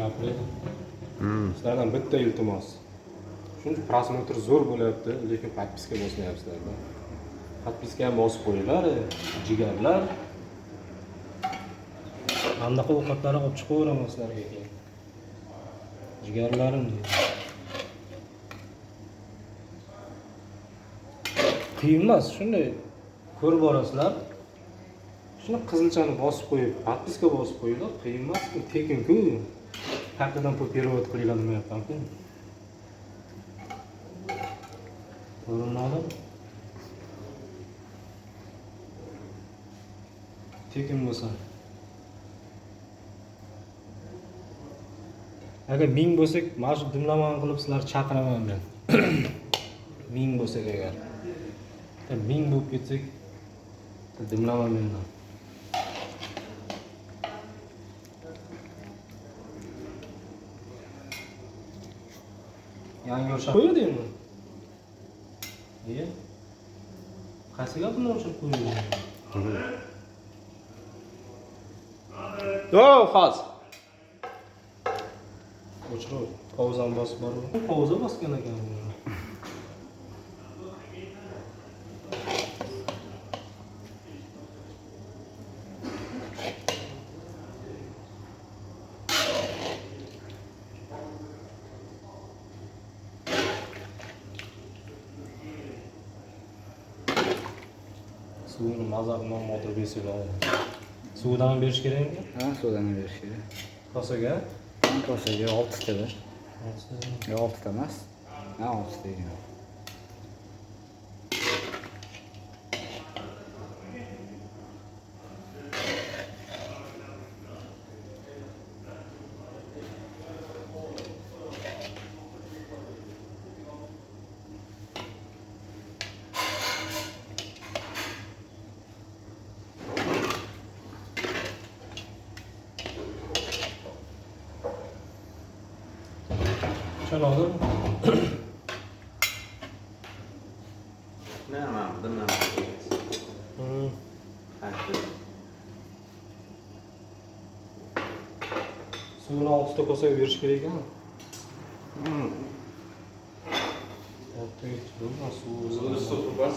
gapiradi. Sizlardan bitta iltimos. Shuncha prosmotr zo'r bo'lyapti, lekin podpiska bosmayapsizlar. Podpiska ham bosib qo'yinglar, jigarlar. Qanaqa ovqatlarni olib chiqaveraman sizlarga keyin. Jigarlarim deydi. Qiyin emas, shunday ko'rib borasizlar. Shuni qizilchani bosib qo'yib, podpiska bosib qo'yinglar, qiyin emas, tekin-ku. Kartadan pul perevod qilinglar demayapman-ku. Ko'rinadi? Tekin bo'lsa. Agar 1000 bo'lsak, mana shu dimlamani qilib sizlarni chaqiraman men. 1000 bo'lsak agar. 1000 bo'lib ketsak, dimlaman mendan. Yangi o'sha qo'yadingmi? Qaysi gapini o'shirib qo'yading? Yo, hozir. O'chirib, pauzani bosib borib. Pauza bosgan ekan. Suvini mazza bilan motor besinglar. Suvdan ham berish kerakmi? Ha, suvdan berish kerak. Kosaga? Kosaga 6 tada. 6 ta. 6 ta emas. Ha, 6 ta ekan. Tushunadimi? Nima, bundan Suvini 6 ta kosaga berish kerak ekan. Suv suv bas.